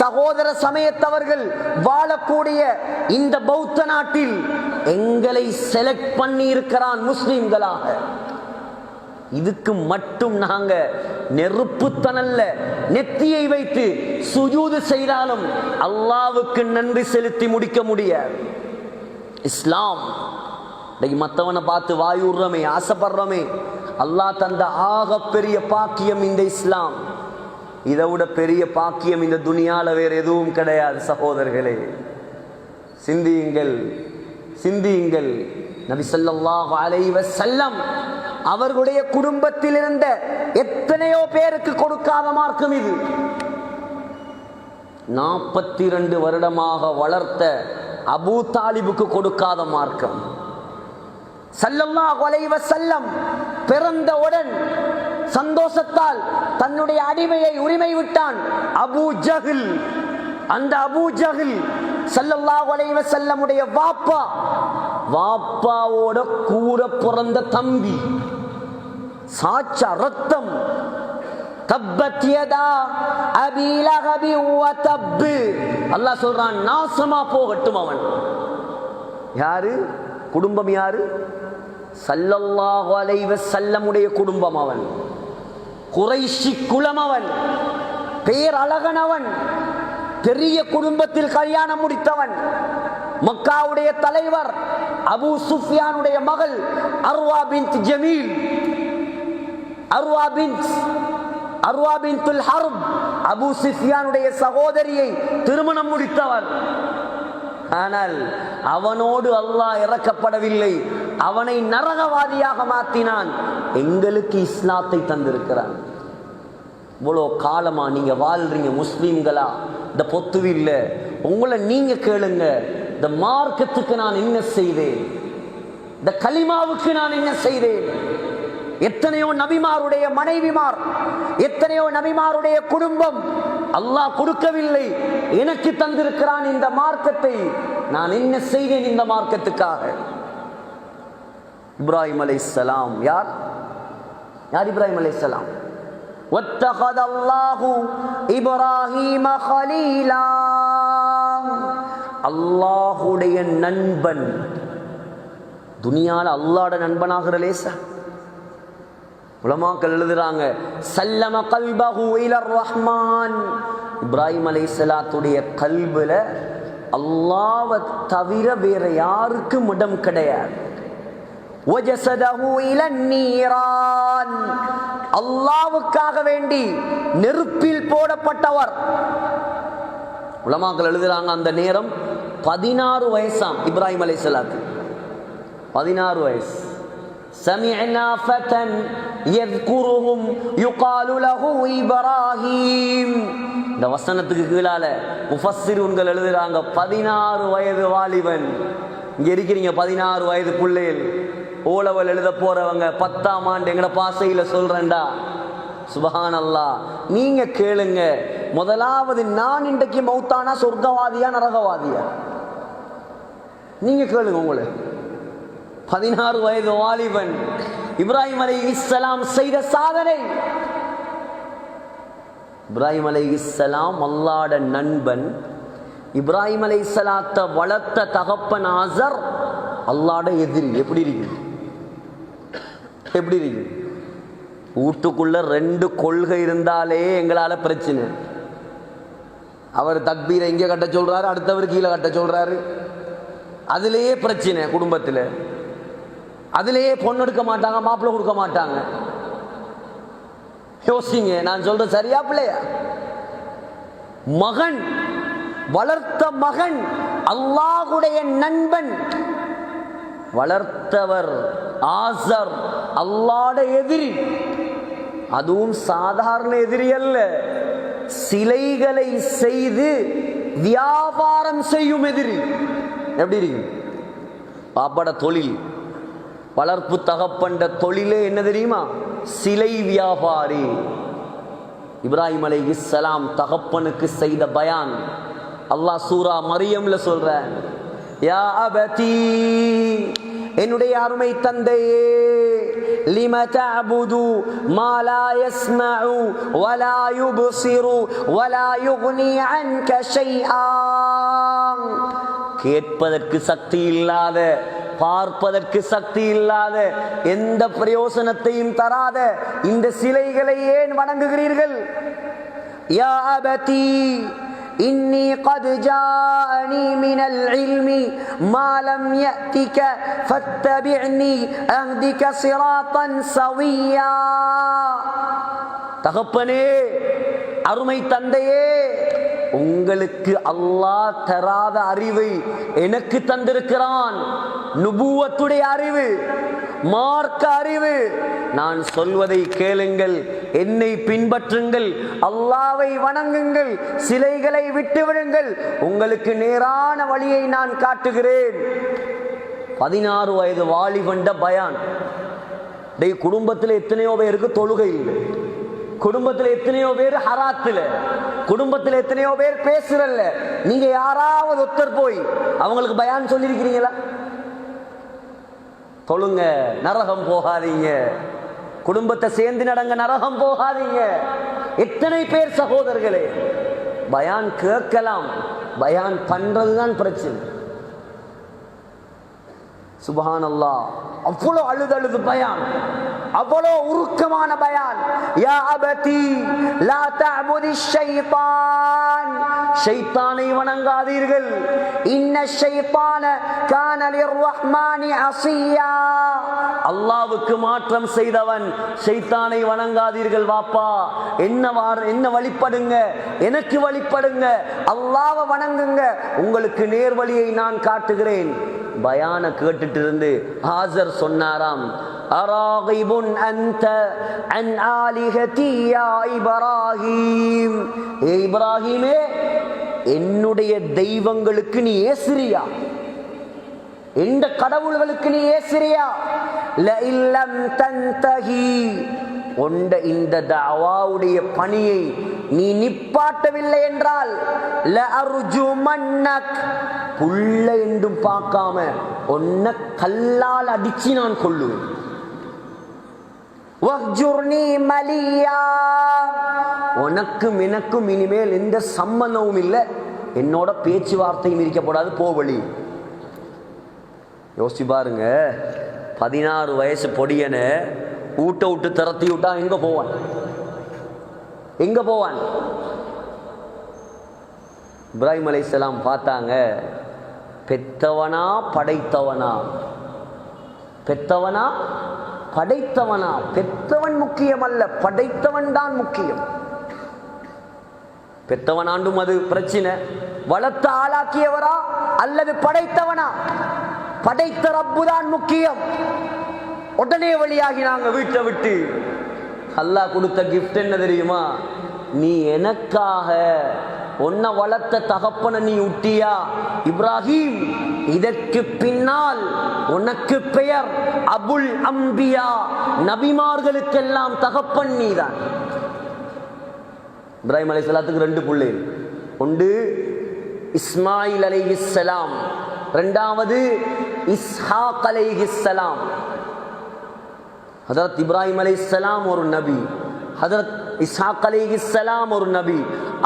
சகோதர சமயத்தவர்கள் வாழக்கூடிய இந்த பௌத்த நாட்டில் எங்களை செலக்ட் பண்ணி இருக்கிறான் முஸ்லிம்களாக. இதுக்கு மட்டும் நாங்க நெருப்புத்தனல்ல நெத்தியை வைத்து சுஜூது செய்தாலும் அல்லாவுக்கு நன்றி செலுத்தி முடிக்க முடியாது. இஸ்லாம் மற்றவனை பார்த்து வாயுறமே, ஆசைப்படுறோமே. அல்லாஹ் தந்த ஆக பெரிய பாக்கியம் இந்த இஸ்லாம். இதை விட பெரிய பாக்கியம் இந்த துனியால வேற எதுவும் கிடையாது. சகோதரர்களே, சிந்தியுங்கள், சிந்தியுங்கள். நபி ஸல்லல்லாஹு அலைஹி வஸல்லம் அவர்களுடைய குடும்பத்தில் இருந்த எத்தனையோ பேருக்கு கொடுக்காத மார்க்கம் இது. 42 வருடமாக வளர்த்த அபூ தாலிபுக்கு கொடுக்காத மார்க்கம். ஸல்லல்லாஹு அலைஹி வஸல்லம் பிறந்தவுடன் சந்தோஷத்தால் தன்னுடைய அடிமையை உரிமை விட்டான் அபூ ஜஹில். அந்த அபூ ஜஹில் ஸல்லல்லாஹு அலைஹி வஸல்லமுடைய வாப்பாவோட கூட பிறந்த தம்பி, சாட்சா ரத்தம். தப்பத் யதா அபீ லஹபி வ தப். அல்லாஹ் சொல்றான், நாசமா போகட்டும் அவன். யாரு குடும்பம்? யாரு? ஸல்லல்லாஹு அலைஹி வஸல்லமுடைய குடும்பம். அவன் குறைஷி குலம், அவன் பேர் அழகனவன், பெரிய குடும்பத்தில் கல்யாணம் முடித்தவன். மக்காவுடைய தலைவர் அபூ சுஃபியானுடைய மகள் அர்வா பின்த் ஜமீல், அர்வா பின்த்துல் ஹர்ப், அபூ சுஃபியானுடைய சகோதரியை திருமணம் முடித்தவர். ஆனால் அவனோடு அல்லாஹ் இறக்கப்படவில்லை, அவனை நரகவாதியாக மாற்றினான். எங்களுக்கு இஸ்லாத்தை தந்திருக்கிறான். இவ்வளோ காலமா நீங்க வாழ்றீங்க முஸ்லீம்களா? இந்த பொத்துவில்ல உங்களை நீங்க கேளுங்க, இந்த மார்க்கத்துக்கு நான் என்ன செய்தேன், இந்த கலிமாவுக்கு நான் என்ன செய்தேன்? எத்தனையோ நபிமாருடைய மனைவிமார், எத்தனையோ நபிமாருடைய குடும்பம் அல்லாஹ் கொடுக்கவில்லை, எனக்கு தந்திருக்கிறான் இந்த மார்க்கத்தை. நான் என்ன செய்தேன் இந்த மார்க்கத்துக்காக? இப்ராஹிம் அலைஹிஸ்ஸலாம். யார் இப்ராஹிம் அலைஹிஸ்ஸலாம்? வத்தகத அல்லாஹு இப்ராஹீம கலீலா. அல்லாஹுடைய நண்பன். துனியால அல்லாஹ்வுடைய நண்பனாகிற லேசா? உலமாக்கள் எழுதுறாங்க, சல்லம கல்பஹு இலர் ரஹ்மான். இப்ராஹிம் அலைஹிஸ்ஸலாத்துடைய கல்புல அல்லாஹ்வை தவிர வேற யாருக்கும் இடம் கிடையாது. வஜஸதஹு இலன் நீரான். அல்லாஹ்வுக்காக வேண்டி நெருப்பில் போடப்பட்டவர். உலமாக்கள் எழுதுறாங்க, அந்த நேரம் 16 வயசாம் இப்ராஹிம் அலைஹிஸ்ஸலாத்து. 16 வயசு. سمعنا فتى يذكرهم يقال له إبراهيم. இந்த வசனத்துக்கு கீழால முஃபஸ்ஸிரூன்கள் எழுதுறாங்க, 16 வயது வாலிபன். இங்க இருக்கிறீங்க 16 வயது பிள்ளைகள், ஓலவல் எழுத போறவங்க, 10ஆம் ஆண்டு எங்கட பாசையில சொல்றேன்டா, சுபஹானல்லாஹ். நீங்க கேளுங்க, முதலாவது நான் இன்றைக்கு மௌத்தானா சொர்க்கவாதியா நரகவாதியா? நீங்க கேளுங்க. உங்களுக்கு 16 வயது வாலிபன் இப்ராஹிம் அலைஹிஸ்ஸலாம் செய்த சாதனை. இப்ராஹிம் அலைஹிஸ்ஸலாம் அல்லாஹ்ட நண்பன். இப்ராஹிம் அலைஹிஸ்ஸலாத்தை வளர்த்த தகப்பன் ஆசர் அல்லாஹ்ட எதிரி. எப்படி இருக்கு? எப்படி இருக்கு? வீட்டுக்குள்ள 2 கொள்கை இருந்தாலே எங்களால பிரச்சனை. அவர் தக்பீரை இங்கே கட்ட சொல்றாரு, அடுத்தவர் கீழே கட்ட சொல்றாரு. அதுலேயே பிரச்சனை குடும்பத்தில். அதுலேயே பொண்ணு எடுக்க மாட்டாங்க, மாப்பிள்ளை கொடுக்க மாட்டாங்க. யோசிங்க, நான் சொல்ற சரியா பிள்ளையா? மகன், வளர்த்த மகன் அல்லாஹ்வுடைய நண்பன், வளர்த்தவர் ஆசர் அல்லாஹ்வுட எதிரி. அதுவும் சாதாரண எதிரி அல்ல, சிலைகளை செய்து வியாபாரம் செய்யும் எதிரி. எப்படி இருக்கு? பாப்பாட தொழில், வளர்ப்பு தகப்பண்ட தொழிலே என்ன தெரியுமா? சிலை வியாபாரி. இப்ராஹிம் அலைஹிஸ்ஸலாம் தகப்பனுக்கு செய்த பயான் அல்லாஹ் சூரா மரியம்ல சொல்ற, யா அபதி, என்னுடைய அருமை தந்தையே, லிம தஅபுது மா லா யஸ்மஉ வலா யுப்சிரு வலா யுக்னி அன்க ஷைஆ. கேட்பதற்கு சக்தி இல்லாத, பார்ப்பதற்கு சக்தி இல்லாத, எந்த பிரயோசனத்தையும் தராத இந்த சிலைகளை ஏன் வணங்குகிறீர்கள்? யா அபதி இன்னி قد جاءني من العلم ما لم يأتك فاتبعني أهدك صراطا سويا. தகப்பனே, அருமை தந்தையே, உங்களுக்கு அல்லாஹ் தராத அறிவை எனக்கு தந்திருக்கிறான். நுபுவத்துடைய அறிவு, மார்க்க அறிவு. நான் சொல்வதை கேளுங்கள், என்னை பின்பற்றுங்கள், அல்லாஹ்வை வணங்குங்கள், சிலைகளை விட்டுவிடுங்கள், உங்களுக்கு நேரான வழியை நான் காட்டுகிறேன். 16 வயது வாலிபண்ட பயான். குடும்பத்தில் எத்தனையோ பேருக்கு தொழுகை இல்லை, குடும்பத்தில் எத்தனையோ பேர் ஹராத்துல, குடும்பத்தில் எத்தனையோ பேர் பேசுறல்ல. நீங்க யாராவது ஒருத்தர் போய் அவங்களுக்கு பயான் சொல்லியிருக்கிறீங்களா? தொழுங்க, நரகம் போகாதீங்க. குடும்பத்தை சேர்ந்து நடங்க, நரகம் போகாதீங்க. எத்தனை பேர் சகோதரர்களே பயான் கேட்கலாம், பயான் பண்றதுதான் பிரச்சனை. சுப்ஹானல்லாஹ், அவ்வளோ அழுது பயான், அவ்வளோ உருக்கமான பயான். யா அபதி லா தஅபுதி ஷைத்தான், ஷைத்தானை வணங்காதீர்கள். இன்ன ஷைத்தான கான லிர்ரஹ்மானி அஸியா, அல்லாஹ்வுக்கு மாற்றம் செய்தவன் ஷைத்தானை வணங்காதீர்கள். வாப்பா, என்ன வழிபடுங்க, எனக்கு வழிபடுங்க, அல்லாஹ்வை வணங்குங்க, உங்களுக்கு நேர்வழியை நான் காட்டுகிறேன். பயான கேட்டுட்டு இருந்து ஆசர் சொன்னாராம், அராகிபுன் அன்த அன் ஆலிஹதி யா இப்ராஹிம். ஏ இப்ராஹிமே, என்னுடைய தெய்வங்களுக்கு நீ ஏசுறியா? எந்த கடவுள்களுக்கு நீ ஏசுறியா? லஇல்லம் தன்தஹி, உண்ட இந்த தஅவாவுடைய பணியை நீ நிப்பாட்டவில்லை என்றால் லஅர்ஜுமன்னக், புள்ள என்றும் பார்க்காம உன்னை கல்லால் அடிச்சு நான் கொல்லுவேன். வஹ்ஜுர்னி மலியா, உனக்கும் எனக்கும் இனிமேல் எந்த சம்பந்தமும் இல்லை, என்னோட பேச்சுவார்த்தையும் இருக்கப்படாது, போவழி. யோசிச்சு பாருங்க, 16 வயசு பொடியன ஊட்ட விட்டு திறத்தி விட்டா எங்க போவான்? எங்க போவான்? இப்ராஹிம் அலைஹிஸ்ஸலாம் பார்த்தாங்க, பெத்தவனா படைத்தவனா? பெத்தவனா படைத்தவனா? பெத்தவன் முக்கியம் அல்ல, படைத்தவன் தான் முக்கியம். பெத்தவனாண்டும் அது பிரச்சனை, வளர்த்த ஆளாக்கியவரா அல்லது படைத்தவனா? படைத்த ரப்பு தான் முக்கியம். உடனே வழியாகினாங்க வீட்டை விட்டு. அல்லாஹ் கொடுத்த கிஃப்ட் என்ன தெரியுமா? நீ எனக்காக உன்னை வளர்த்த தகப்பனை நீ உட்டியா இப்ராஹிம், இதற்கு பின்னால் உனக்கு பெயர் அபுல் அம்பியா, நபிமார்களுக்கெல்லாம் தகப்பன் நீதான். இப்ராஹிம் அலைஹிஸ்ஸலாத்துக்கு 2 பிள்ளைகள். ஒன்று இஸ்மாயில் அலைஹிஸ்ஸலாம், இரண்டாவது இஸ்ஹாக் அலைஹிஸ்ஸலாம். ஹஜரத் இப்ராஹிம் அலைஹிஸ்ஸலாம் ஒரு நபி, ஹஜரத் இஸ்ஹாக் அலைஹிஸ்ஸலாம் ஒரு நபி,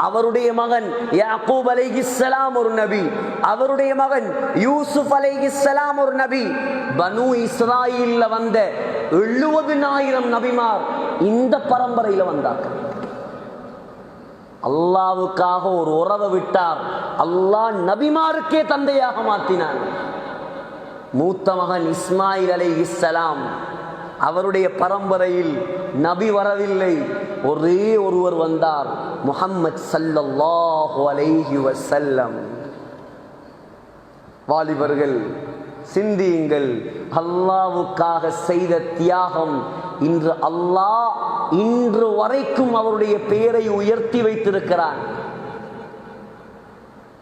அவருடைய மகன் யாக்கூப் அலைஹிஸ்ஸலாம் ஒரு நபி, அவருடைய மகன் யூசுப் அலைஹிஸ்ஸலாம் ஒரு நபி. பனு இஸ்ராயீல்ல வந்த 70,000 நபிமார் இந்த பரம்பரையில வந்தார்கள். அல்லாவுக்காக ஒரு உறவை விட்டார், அல்லாஹ் நபிமாருக்கே தந்தையாக மாற்றினார். மூத்த மகன் இஸ்மாயில் அலைஹிஸ்ஸலாம், அவருடைய பரம்பரையில் நபி வரவில்லை, ஒரே ஒருவர் வந்தார், முஹம்மத் ஸல்லல்லாஹு அலைஹி வஸல்லம். வாலிபர்கள் சிந்தியுங்கள், அல்லாஹ்வுக்காக செய்த தியாகம் இன்று அல்லாஹ் இன்று வரைக்கும் அவருடைய பெயரை உயர்த்தி வைத்திருக்கிறான்.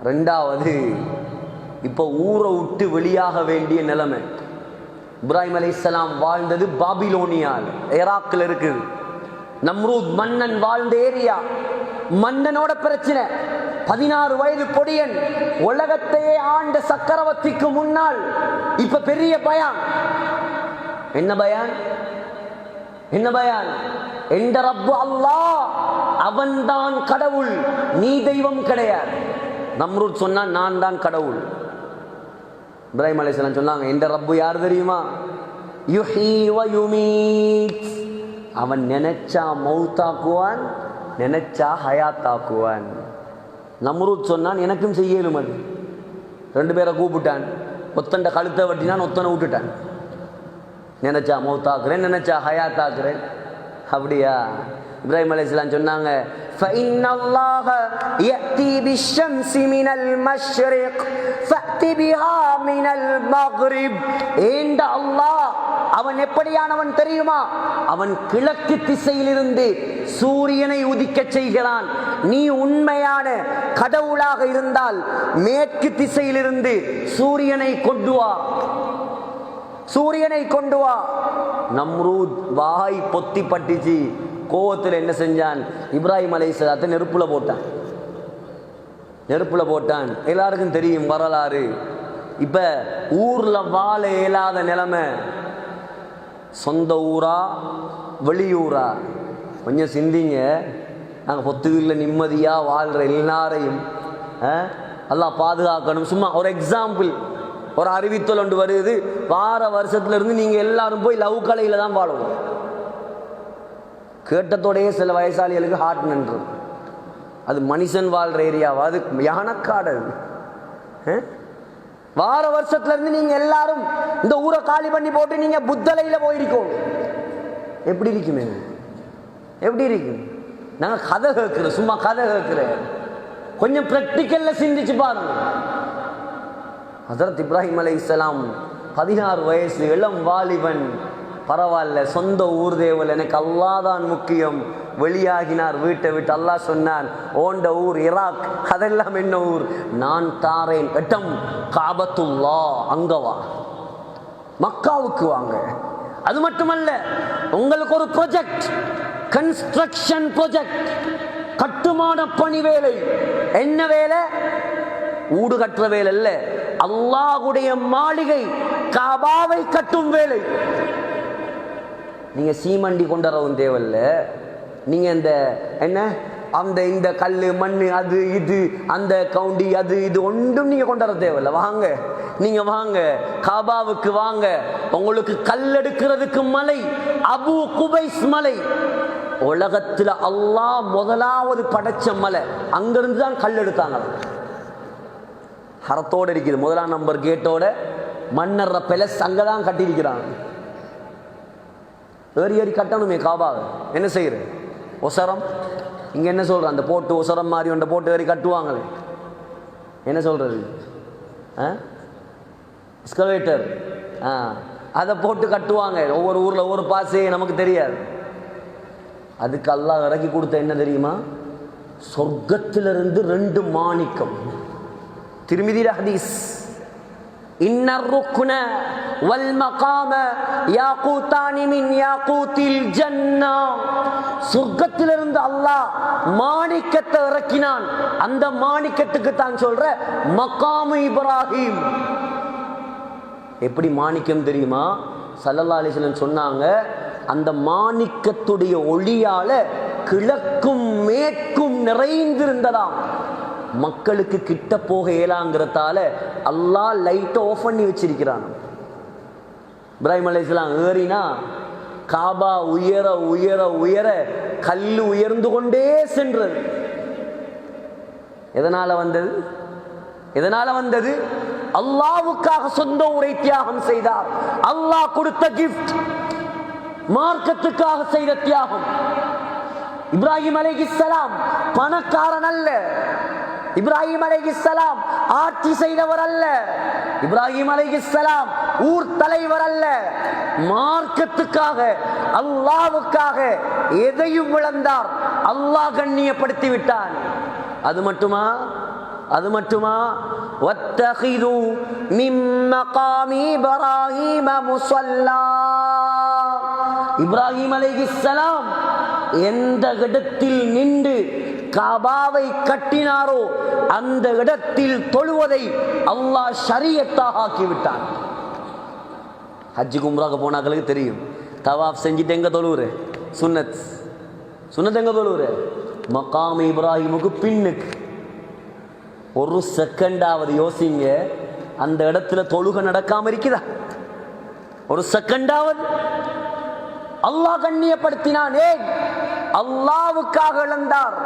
இரண்டாவது, இப்ப ஊரை விட்டு வெளியாக வேண்டிய நிலைமை. இப்ராஹிம் அலைஹிஸ்ஸலாம் வாழ்ந்தது பாபிலோனியால், ஈராக்கில் இருக்குது. நம்ரூத் மன்னன் வாழ்ந்த ஏரியா, மன்னனோட பிரச்சனை. 16 வயது பொடியன், உலகத்தையே ஆண்ட சக்கரவர்த்திக்கு முன்னால் இப்ப பெரிய பயான். என்ன பயான்? என்ன பயான்? என்ற ரப்பு அல்லாஹ், அவன்தான் கடவுள், நீ தெய்வம் கிடையாது. நம்ரூத் சொன்னா நான் தான் கடவுள். இப்ராஹிம் அலைஹிஸ்ஸலாம் சொன்னாங்க, என்ற ரப்பு யார் தெரியுமா? யுஹீ வ யுமீத். அவன் நினைச்சா மௌத்தாக்குவான், நினைச்சா ஹயாத்தாக்குவான். நம்ரூத் சொன்னான், எனக்கும் செய்யலும் அது. 2 பேரை கூப்பிட்டான், ஒத்தண்ட கழுத்தை வட்டினான், ஒத்தனை விட்டுட்டான். நினைச்சா மௌத்தாக்குறேன், நினைச்சா ஹயாத்தாக்குறேன். அப்படியா? இப்ராஹிம் அலைஹிஸ்ஸலாம் சொன்னாங்க, فإن الله يأتي بالشمس من المشرق فأت بها من المغرب. ஏண்ட அல்லாஹ் அவன் எப்படியானவன் தெரியுமா? அவன் கிழக்கு திசையிலிருந்து சூரியனை உதிக்க செய்கிறான். நீ உண்மையான கடவுளாக இருந்தால் மேற்கு திசையிலிருந்து சூரியனை கொண்டு வா, சூரியனை கொண்டு வா. நம்ரூத் வாய் பொத்தி பட்டுச்சு. கோவத்தில் என்ன செஞ்சான்? இப்ராஹிம் அலைஹிஸ்ஸலாத்தை நெருப்புல போட்டான். நெருப்புல போட்டான். எல்லாருக்கும் தெரியும் வரலாறு. இப்ப ஊர்ல வாழ இயலாத நிலைமை. சொந்த ஊரா வெளியூரா? கொஞ்சம் சிந்திங்க. நாங்கள் பொத்துவில் நிம்மதியா வாழ்ற எல்லாரையும் அல்லாஹ் பாதுகாக்கணும். சும்மா ஒரு எக்ஸாம்பிள், ஒரு அறிவித்தல் ஒன்று வருது, வார வருஷத்துல இருந்து நீங்க எல்லாரும் போய் லவ் கலையில தான் வாழணும். கேட்டத்தோடையே சில வயசாளிகளுக்கு ஹார்ட் நின்று. அது மனுஷன் வாழ்ற ஏரியாவா? அது யானக்காடு. வார வருஷத்துல இருந்து நீங்க எல்லாரும் இந்த ஊரை காலி பண்ணி போட்டு நீங்க புத்தலையில போயிருக்கோம். எப்படி இருக்குமே? எப்படி இருக்கு? நாங்க கதை கேட்கிறோம், சும்மா கதை கேட்கிறேன். கொஞ்சம் பிராக்டிக்கல்ல சிந்திச்சு பாருங்க. ஹஜரத் இப்ராஹிம் அலைஹிஸ்ஸலாம் 16 வயசு, இளம் வாலிபன். பரவாயில்ல, சொந்த ஊர் தேவல், எனக்கு அல்லாஹ் தான் முக்கியம். வெளியாகினார் வீட்டை விட்டு. அல்லாஹ் சொன்னான், ஓண்ட ஊர் இராக், அதெல்லாம் என்ன ஊர்? நான் தாரேன் இடம் காபத்துல்லா, அங்கவா, மக்காவுக்கு வாங்க. அது மட்டுமல்ல, உங்களுக்கு ஒரு ப்ராஜெக்ட், கன்ஸ்ட்ரக்ஷன் ப்ராஜெக்ட், கட்டுமான பணி வேலை. என்ன வேலை? ஊடு கட்டுற வேலை அல்ல, அல்லாஹ்வுடைய மாளிகை காபாவை கட்டும் வேலை. நீங்க சீமண்டி கொண்டறவும் தேவையில்ல. நீங்க இந்த என்ன அந்த இந்த கல்லு மண்ணு அது இது அந்த கவுண்டி அது இது ஒன்றும் நீங்க கொண்டு வர தேவையில்லை. வாங்க, நீங்க வாங்க, காபாவுக்கு வாங்க. உங்களுக்கு கல் எடுக்கிறதுக்கு மலை அபு குபைஸ் மலை, உலகத்துல அல்லாஹ் முதலாவது படைச்ச மலை. அங்கிருந்து தான் கல் எடுத்தாங்க. ஹரத்தோடு இருக்குது, முதலாம் நம்பர் கேட்டோட. மன்னர் பெலஸ் அங்கதான் கட்டியிருக்கிறாங்க. ஏறி ஏறி கட்டணுமே காபாவை. என்ன செய்யற? ஒசரம் இங்க என்ன சொல்ற? அந்த போட்டு ஒசரம் மாதிரி ஒன்றை போட்டு ஏறி கட்டுவாங்களே, என்ன சொல்றது? எஸ்கவேட்டர், அதை போட்டு கட்டுவாங்க. ஒவ்வொரு ஊர்ல ஒவ்வொரு பாசே நமக்கு தெரியாது. அதுக்கு அல்லாஹ் இறக்கி கொடுத்த என்ன தெரியுமா? சொர்க்கத்திலிருந்து 2 மாணிக்கம். திருமிதியில ஹதீஸ், இன்னர் ருக்ன வல் மகாம யாகூதானி மின் யாகூத்தில் ஜன்னா. சொர்க்கத்திலிருந்து அல்லாஹ் மாணிக்கத்தை இறக்கினான். அந்த மாணிக்கத்துக்கு தான் சொல்ற மகாமு இப்ராஹிம். எப்படி மாணிக்கம் தெரியுமா? ஸல்லல்லாஹு அலைஹி வஸல்லம் சொன்னாங்க, அந்த மாணிக்கத்துடைய ஒளியால கிழக்கும் மேற்கும் நிறைந்திருந்ததாம். மக்களுக்கு கிட்ட போக இயலாங்கிறதால அல்லாஹ் லைட்டை ஆஃப் பண்ணி வச்சிருக்கிறான். இப்ராஹிம் அலைஹிஸ்ஸலாம் ஏறினா காபா உயர உயர உயர கல்லு உயர்ந்து கொண்டே சென்றது. எதனால வந்தது? எதனால வந்தது? அல்லாஹ்வுக்காக சொந்த ஊரை தியாகம் செய்தார். அல்லாஹ் கொடுத்த கிஃப்ட், மார்க்கத்துக்காக செய்த தியாகம். இப்ராஹிம் அலைஹிஸ்ஸலாம் பணக்காரன் அல்ல. இப்ராஹிம் அலைஹிஸ்ஸலாம் ஆட்சி செய்தவர் அல்ல. இப்ராஹிம் அலைஹிஸ்ஸலாம் ஊர் தலைவர் அல்ல. மார்க்கத்துக்காக, அல்லாஹ்வுக்காக எதையும் இழந்தார். அல்லாஹ் கண்ணியப்படுத்தி விட்டான். அது மட்டுமா? அது மட்டுமா? வத்தகிது மின் மகாமி இப்ராஹீம முஸல்லா. இப்ராஹிம் அலைஹிஸ்ஸலாம் எந்த இடத்தில் நின்று காபாவை கட்டினாரோ அந்த இடத்தில் தொழுவதை அல்லாஹ் ஷரியத்தாக ஆக்கிவிட்டான். ஹஜ்ஜுக்கு உம்ராக்கு போனாக்களுக்கு தெரியும். தவாஃப் செஞ்சுட்டு எங்க தொழுவுற? சுன்னத். சுன்னத் எங்க தொழுவுற? மகாம் இப்ராஹிமுக்கு பின்னுக்கு. ஒரு செகண்டாவது யோசிங்க, அந்த இடத்துல தொழுகை நடக்காம இருக்குதா? ஒரு செகண்டாவது அல்லாஹ் கண்ணியப்படுத்தினானே, அல்லாஹ்வுக்காக இழந்தார்.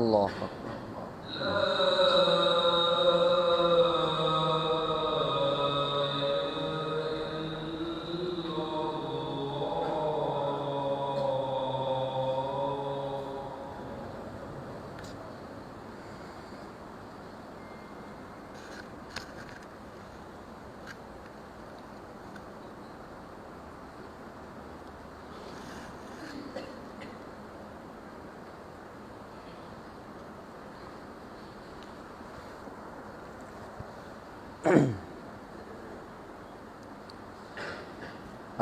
அல்லாஹ்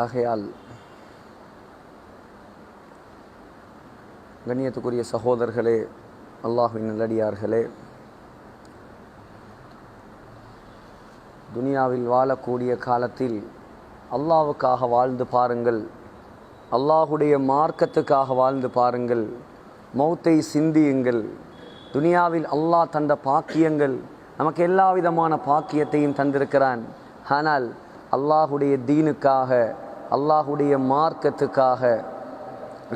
ஆகையால் கண்ணியத்துக்குரிய சகோதரர்களே, அல்லாஹ்வின் நல்லடியார்களே, துனியாவில் வாழக்கூடிய காலத்தில் அல்லாஹ்வுக்காக வாழ்ந்து பாருங்கள், அல்லாஹுடைய மார்க்கத்துக்காக வாழ்ந்து பாருங்கள், மௌத்தை சிந்தியுங்கள். துனியாவில் அல்லாஹ் தந்த பாக்கியங்கள், நமக்கு எல்லா விதமான பாக்கியத்தையும் தந்திருக்கிறான். ஆனால் அல்லாஹுடைய தீனுக்காக, அல்லாஹுடைய மார்க்கத்துக்காக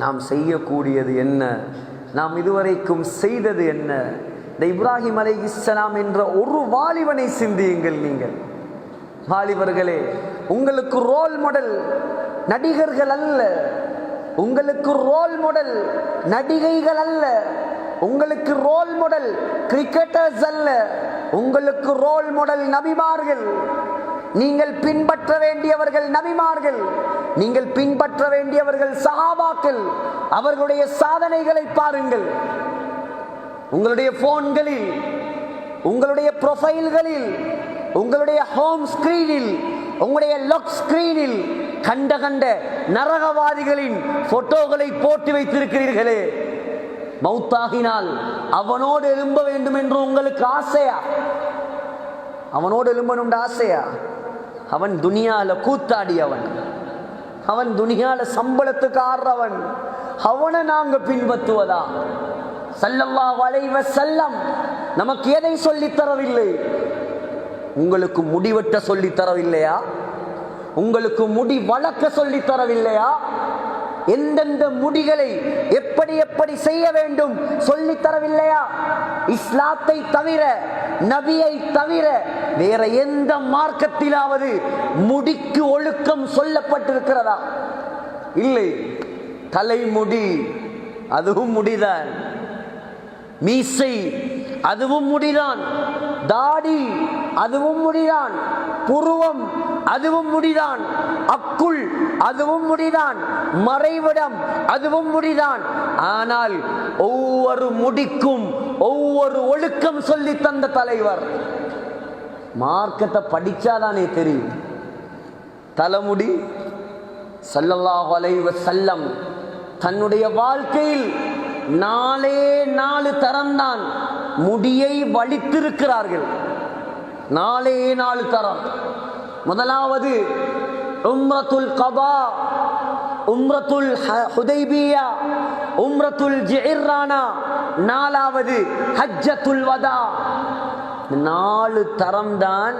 நாம் செய்யக்கூடியது என்ன, நாம் இதுவரைக்கும் செய்தது என்ன? இந்த இப்ராஹிம் அலைஹிஸ்ஸலாம் என்ற ஒரு வாலிபனை சிந்தியுங்கள். நீங்கள் வாலிபர்களே, உங்களுக்கு ரோல் மாடல் நடிகர்கள் அல்ல, உங்களுக்கு ரோல் மாடல் நடிகைகள் அல்ல, உங்களுக்கு ரோல் மாடல் கிரிக்கெட்டர்ஸ் அல்ல, உங்களுக்கு ரோல் மாடல் நபிமார்கள். நீங்கள் பின்பற்ற வேண்டியவர்கள் நபிமார்கள், நீங்கள் பின்பற்ற வேண்டியவர்கள் சஹாபாக்கள். அவர்களுடைய சாதனைகளை பாருங்கள். உங்களுடைய போன்களில், உங்களுடைய ப்ரொஃபைல்களில், உங்களுடைய ஹோம் ஸ்கிரீனில், உங்களுடைய லாக் ஸ்கிரீனில் கண்ட கண்ட நரகவாதிகளின் போட்டோகளை போட்டு வைத்திருக்கிறீர்களே. மௌத்தாகினால் அவனோடு எழும்ப வேண்டும் என்று உங்களுக்கு ஆசையா? அவனோடு எழும்பணும் ஆசையா? அவன் துனியால கூத்தாடியவன், அவன் துனியால சம்பளத்துக்கு ஆடுறவன். அவனை நாங்க பின்பற்றுவதா? ஸல்லல்லாஹு அலைஹி வஸல்லம் நமக்கு எதை சொல்லித் தரவில்லை? உங்களுக்கு முடிவெட்ட சொல்லித் தரவில்லையா? உங்களுக்கு முடி வளர்க்க சொல்லித் தரவில்லையா? எந்தெந்த முடிகளை எப்படி எப்படி செய்ய வேண்டும் சொல்லித் தரவில்லையா? இஸ்லாத்தை தவிர, நபியை தவிர வேற எந்த மார்க்கத்திலாவது முடிக்கு ஒழுக்கம் சொல்லப்பட்டிருக்கிறதா? இல்லை. தலைமுடி அதுவும் முடிதான், மீசை அதுவும் முடிதான், தாடி அதுவும் முடிதான், புருவம் அதுவும் முடிதான், அக்குள் அதுவும் முடிதான், மறைவிடம் அதுவும் முடிதான். ஆனால் ஒவ்வொரு முடிக்கும் ஒவ்வொரு ஒழுக்கம் சொல்லி தந்த தலைவர். மார்க்கத்தை படிச்சாதானே தெரியும். தலைமுடி ஸல்லல்லாஹு அலைஹி வஸல்லம் தன்னுடைய வாழ்க்கையில் 4 தரம்தான் முடியை வலித்திருக்கிறார்கள். 4 தரம். முதலாவது உம்ரத்துல் கபா, உம்ரத்துல் ஹுதைபியா, உம்ரத்துல் ஜிஹ்ரானா, 4வது ஹஜ்ஜத்துல் வதா. 4 தரம் தான்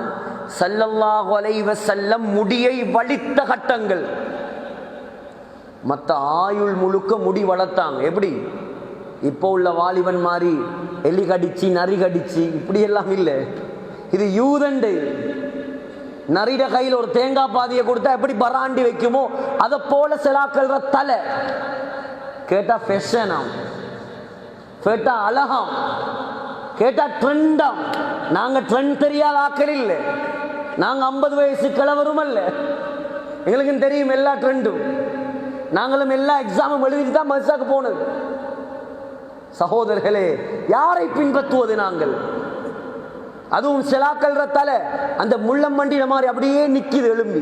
ஸல்லல்லாஹு அலைஹி வஸல்லம் முடியை வலித்த கட்டங்கள். மற்ற ஆயுள் முழுக்க முடி வளர்த்தாங்க. எப்படி? இப்போ உள்ள வாலிபன் மாதிரி எலி கடிச்சு நரி கடிச்சு இப்படி எல்லாம் இல்லை. இது யூதண்டு. நரிட கையில் ஒரு தேங்காய் பாதியை கொடுத்தா எப்படி பராண்டி வைக்குமோ அதை போல சிலாக்கள் தலை. கேட்டா ஃபேஷனாம், கேட்டா அழகாம், கேட்டா ட்ரெண்டாம். நாங்க ட்ரெண்ட் தெரியாத ஆக்கள் இல்லை. நாங்க 50 வயசு கிழவரும் அல்ல. எங்களுக்கு தெரியும் எல்லா ட்ரெண்டும். நாங்களும் எல்லா எக்ஸாமும் எழுதிட்டு தான் மதுசாக்கு போனது. சகோதரர்களே, யாரை பின்பற்றுவது நாங்கள்? அதுவும் சிலாக்கள் தலை அந்த முள்ளம் மண்டின மாதிரி அப்படியே நிக்குது எலும்பி.